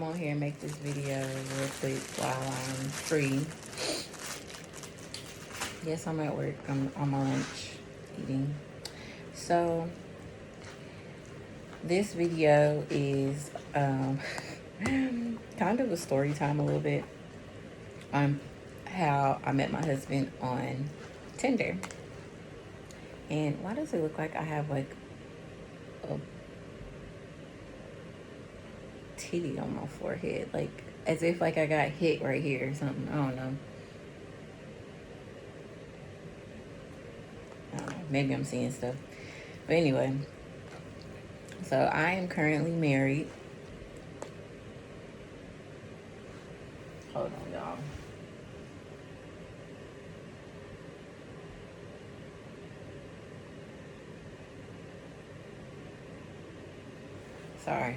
come on here and make this video real quick while I'm free. Yes, I'm at work. I'm on my lunch eating. So this video is kind of a story time a little bit on how I met my husband on Tinder. And why does it look like I have like a titty on my forehead? Like as if like I got hit right here or something. I don't know. Maybe I'm seeing stuff. But anyway, so I am currently married. Hold on, y'all. Sorry.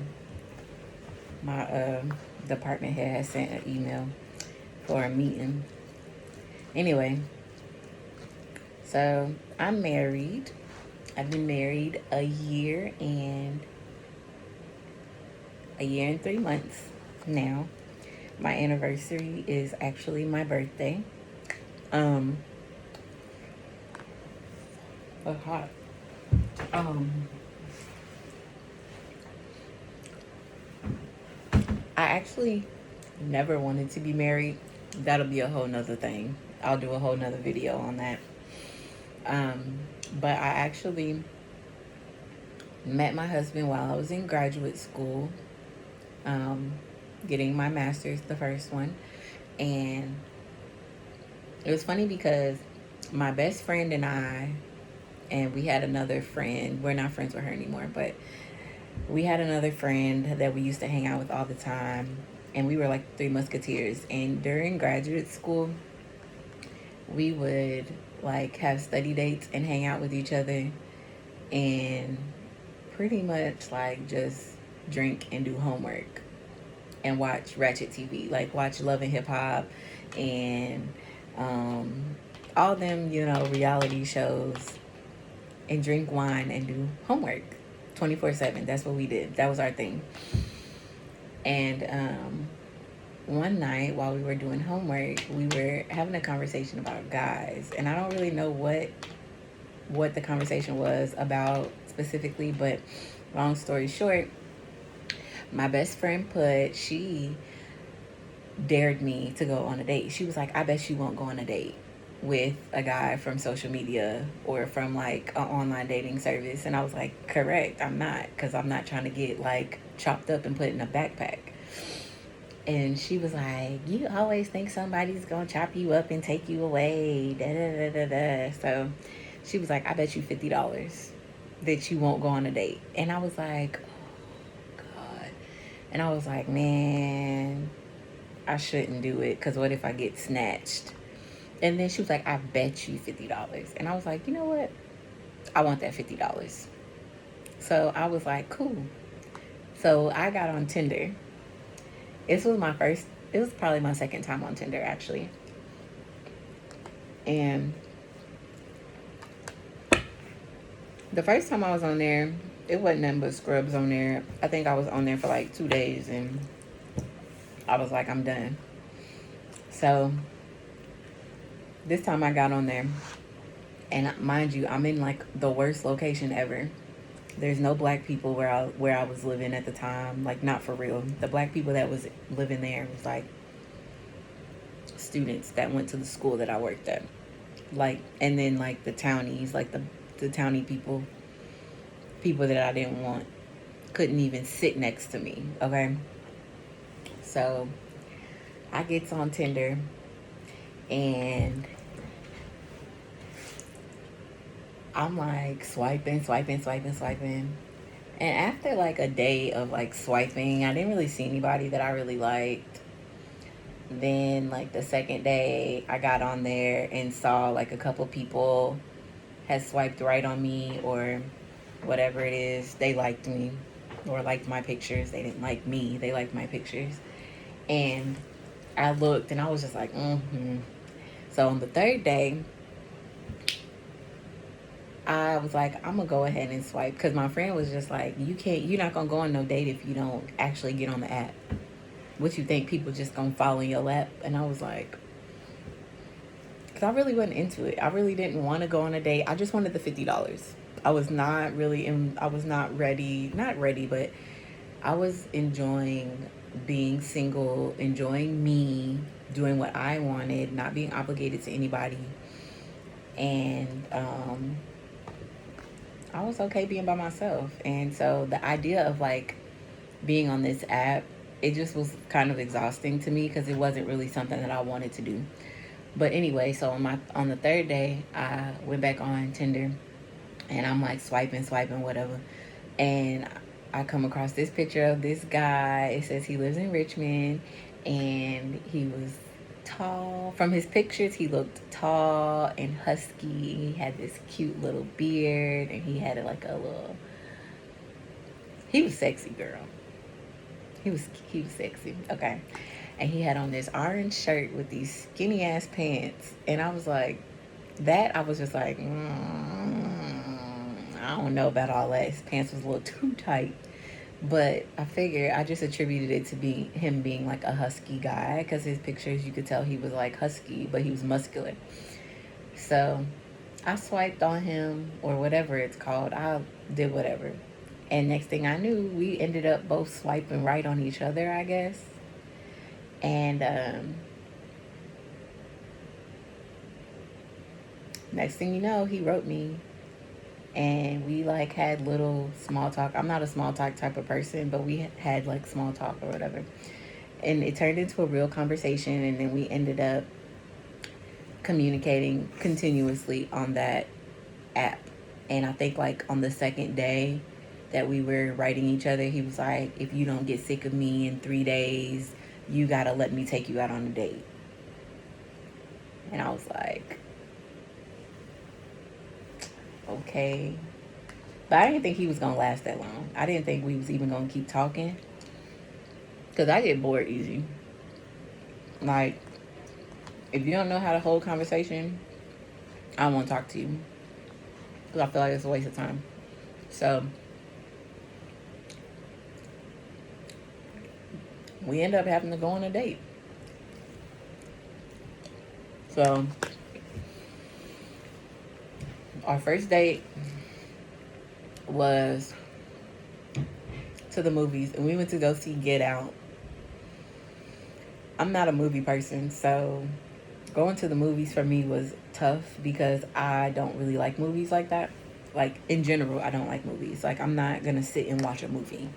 My department head has sent an email for a meeting. Anyway, so I'm married. I've been married a year and 3 months now. My anniversary is actually my birthday. Oh, hot. I actually never wanted to be married. That'll be a whole nother thing. I'll do a whole nother video on that. But I actually met my husband while I was in graduate school, getting my master's, the first one. And it was funny because my best friend and we had another friend, we're not friends with her anymore, but we had another friend that we used to hang out with all the time, and we were like three musketeers. And during graduate school, we would like have study dates and hang out with each other and pretty much like just drink and do homework and watch ratchet TV, like watch Love and Hip Hop and all them, you know, reality shows, and drink wine and do homework 24/7. That's what we did. That was our thing. And one night while we were doing homework, we were having a conversation about guys, and I don't really know what the conversation was about specifically, but long story short, my best friend she dared me to go on a date. She was like, I bet you won't go on a date with a guy from social media or from like an online dating service. And I was like, correct, I'm not, because I'm not trying to get like chopped up and put in a backpack. And she was like, you always think somebody's gonna chop you up and take you away, da da da da da. So she was like, I bet you $50 that you won't go on a date. And I was like, oh God. And I was like, man, I shouldn't do it, because what if I get snatched? And then she was like, I bet you $50. And I was like, you know what? I want that $50. So I was like, cool. So I got on Tinder. It was probably my second time on Tinder, actually. And the first time I was on there, it wasn't nothing but scrubs on there. I think I was on there for like 2 days, and I was like, I'm done. So this time I got on there, and mind you, I'm in like the worst location ever. There's no black people where I was living at the time, like not for real. The black people that was living there was like students that went to the school that I worked at. Like, and then like the townies, like the townie people that I didn't want, couldn't even sit next to me, okay? So I gets on Tinder, and I'm like swiping. And after like a day of like swiping, I didn't really see anybody that I really liked. Then like the second day, I got on there and saw like a couple people had swiped right on me or whatever it is. They liked me or liked my pictures. They didn't like me. They liked my pictures. And I looked and I was just like, So on the third day, I was like, I'm gonna go ahead and swipe, because my friend was just like, you're not gonna go on no date if you don't actually get on the app. what you think people just gonna fall in your lap? And I was like, because I really wasn't into it. I really didn't want to go on a date. I just wanted the $50. I was not really in, I was not ready, not ready, but I was enjoying being single, enjoying me, doing what I wanted, not being obligated to anybody. And I was okay being by myself. And so the idea of like being on this app, it just was kind of exhausting to me because it wasn't really something that I wanted to do. But anyway, so on the third day, I went back on Tinder, and I'm like swiping, whatever. And I come across this picture of this guy. It says he lives in Richmond, and he was tall. From his pictures, he looked tall and husky. He had this cute little beard, and he had like a little. He was sexy, girl. He was sexy. Okay. And he had on this orange shirt with these skinny ass pants. And I was like, I was just like, I don't know about all that. His pants was a little too tight. But I figured I just attributed it to him being like a husky guy, because his pictures, you could tell he was like husky, but he was muscular. So I swiped on him, or whatever it's called. I did whatever. And next thing I knew, we ended up both swiping right on each other, I guess. And next thing you know, he wrote me, and we like had little small talk. I'm not a small talk type of person, but we had like small talk or whatever. And it turned into a real conversation, and then we ended up communicating continuously on that app. And I think like on the second day that we were writing each other, he was like, if you don't get sick of me in 3 days, you gotta let me take you out on a date. And I was like, okay. But I didn't think he was gonna last that long. I didn't think we was even gonna keep talking, because I get bored easy. Like, if you don't know how to hold conversation, I don't want to talk to you, because I feel like it's a waste of time. So we end up having to go on a date. So our first date was to the movies, and we went to go see Get Out. I'm not a movie person, so going to the movies for me was tough, because I don't really like movies like that. Like, in general, I don't like movies. Like, I'm not gonna sit and watch a movie.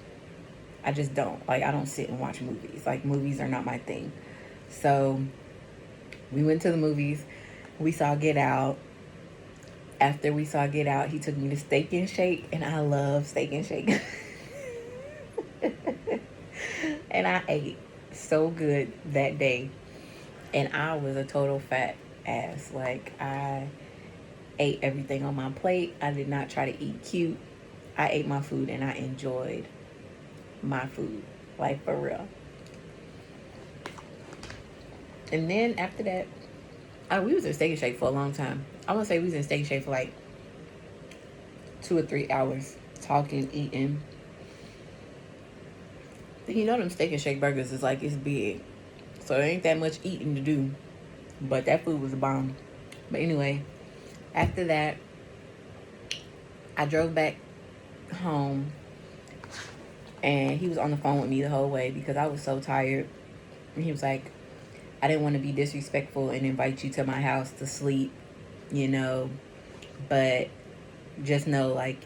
I just don't. Like, I don't sit and watch movies. Like, movies are not my thing. So we went to the movies. We saw Get Out. After we saw Get Out, he took me to Steak and Shake, and I love Steak and Shake. And I ate so good that day, and I was a total fat ass. Like, I ate everything on my plate. I did not try to eat cute. I ate my food, and I enjoyed my food, like, for real. And then after that, we was in Steak and Shake for a long time. I want to say we was in Steak and Shake for like 2 or 3 hours, talking, eating. You know, them Steak and Shake burgers is like, it's big, so there ain't that much eating to do. But that food was a bomb. But anyway, after that, I drove back home, and he was on the phone with me the whole way because I was so tired. And he was like, I didn't want to be disrespectful and invite you to my house to sleep, you know, but just know, like,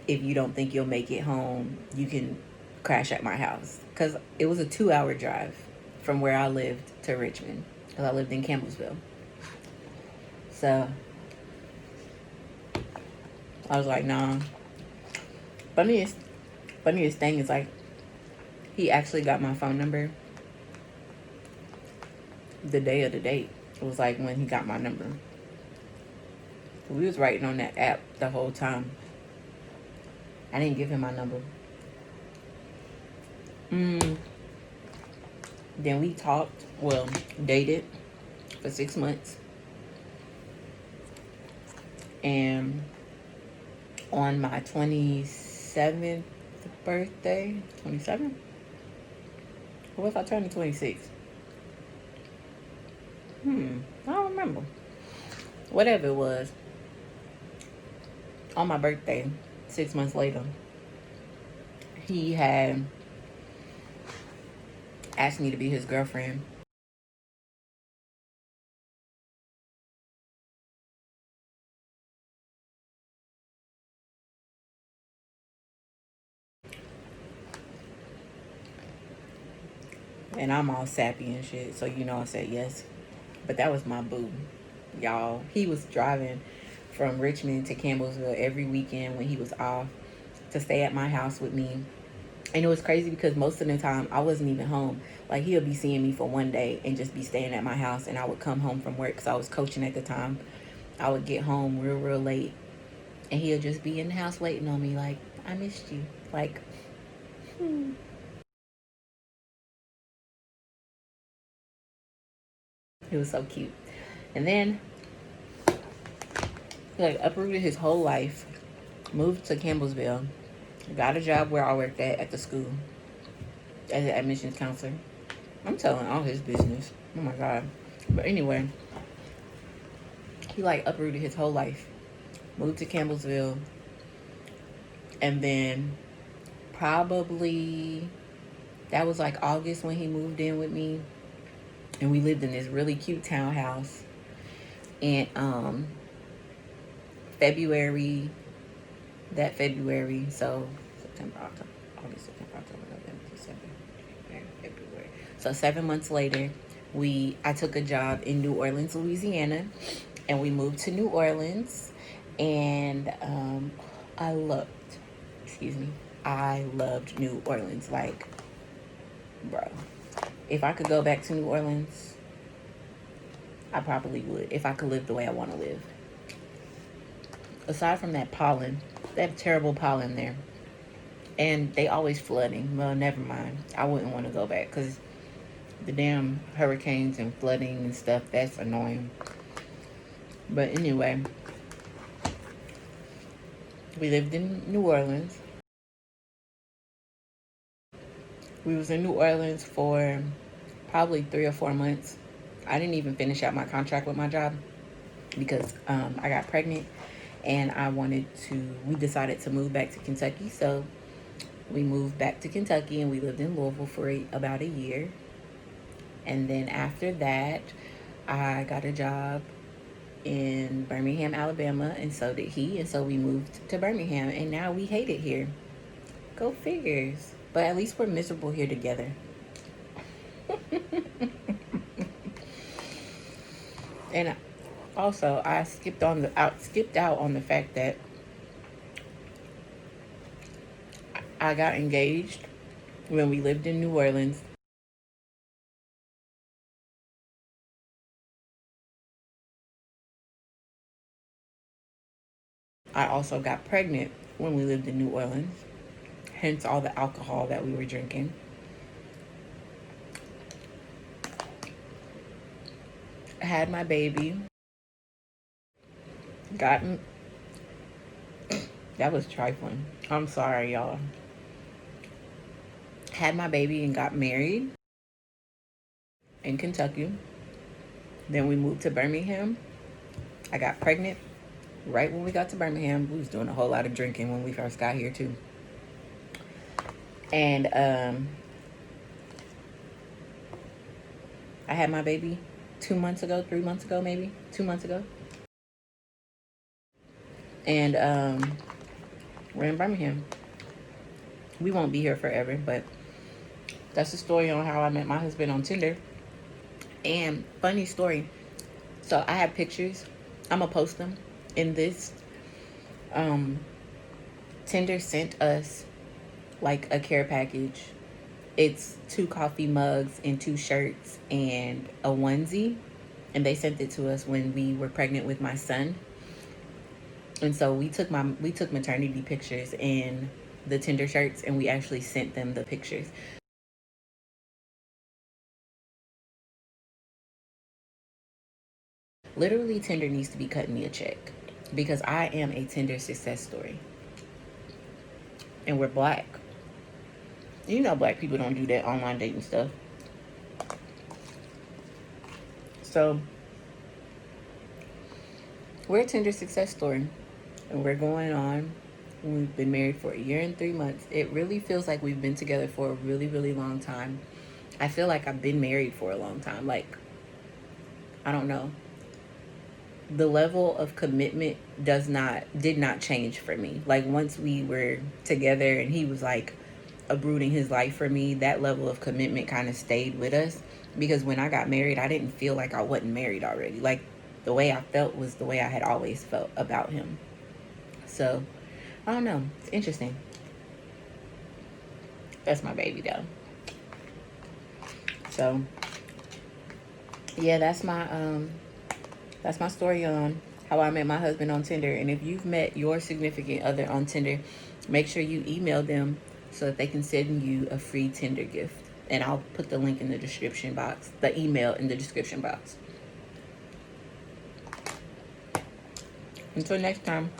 if you don't think you'll make it home, you can crash at my house. Because it was a 2-hour drive from where I lived to Richmond, because I lived in Campbellsville. So I was like, nah. Funniest thing is, like, he actually got my phone number the day of the date. It was like when he got my number. We was writing on that app the whole time. I didn't give him my number. Then we talked, well, dated for 6 months. And on my 27th birthday, 27th? What if I turned 26? I don't remember. Whatever it was, on my birthday, 6 months later, he had asked me to be his girlfriend. And I'm all sappy and shit, so you know I said yes. But that was my boo, y'all. He was driving from Richmond to Campbellsville every weekend when he was off to stay at my house with me. And it was crazy because most of the time I wasn't even home. Like, he'll be seeing me for one day and just be staying at my house, and I would come home from work because I was coaching at the time. I would get home real late, and he'll just be in the house waiting on me like, I missed you. Like, It was so cute. And then he like uprooted his whole life, moved to Campbellsville, got a job where I worked at the school as an admissions counselor. I'm telling all his business. Oh my God. But anyway, he like uprooted his whole life, moved to Campbellsville, and then probably that was like August when he moved in with me, and we lived in this really cute townhouse. And February, so September, October, August, September, October, November, December, January, February. So 7 months later, I took a job in New Orleans, Louisiana, and we moved to New Orleans. And I loved New Orleans. Like, bro, if I could go back to New Orleans, I probably would, if I could live the way I want to live. Aside from that pollen, that terrible pollen there, and they always flooding. Well, never mind. I wouldn't want to go back because the damn hurricanes and flooding and stuff, that's annoying. But anyway, we lived in New Orleans. We was in New Orleans for probably 3 or 4 months. I didn't even finish out my contract with my job because I got pregnant, and we decided to move back to Kentucky. So we moved back to Kentucky, and we lived in Louisville for about a year. And then after that, I got a job in Birmingham, Alabama, and so did he. And so we moved to Birmingham, and now we hate it here. Go figures. But at least we're miserable here together. And also, I skipped out on the fact that I got engaged when we lived in New Orleans. I also got pregnant when we lived in New Orleans, hence all the alcohol that we were drinking. I had my baby. That was trifling. I'm sorry, y'all. Had my baby and got married in Kentucky. Then we moved to Birmingham. I got pregnant right when we got to Birmingham. We was doing a whole lot of drinking when we first got here too. And I had my baby 2 months ago, 3 months ago, maybe 2 months ago. And we're in Birmingham. We won't be here forever, but that's the story on how I met my husband on Tinder. And funny story, so I have pictures. I'm gonna post them in this. Tinder sent us like a care package. It's 2 coffee mugs and 2 shirts and a onesie, and they sent it to us when we were pregnant with my son. And so we took maternity pictures in the Tinder shirts, and we actually sent them the pictures. Literally, Tinder needs to be cutting me a check because I am a Tinder success story. And we're black. You know, black people don't do that online dating stuff. So we're a Tinder success story, and we're going on. We've been married for 1 year and 3 months. It really feels like we've been together for a really, really long time. I feel like I've been married for a long time. Like, I don't know. The level of commitment did not change for me. Like, once we were together and he was like uprooting his life for me, that level of commitment kind of stayed with us. Because when I got married, I didn't feel like I wasn't married already. Like, the way I felt was the way I had always felt about him. So, I don't know. It's interesting. That's my baby, though. So, yeah, that's my story on how I met my husband on Tinder. And if you've met your significant other on Tinder, make sure you email them so that they can send you a free Tinder gift. And I'll put the link in the description box, the email in the description box. Until next time.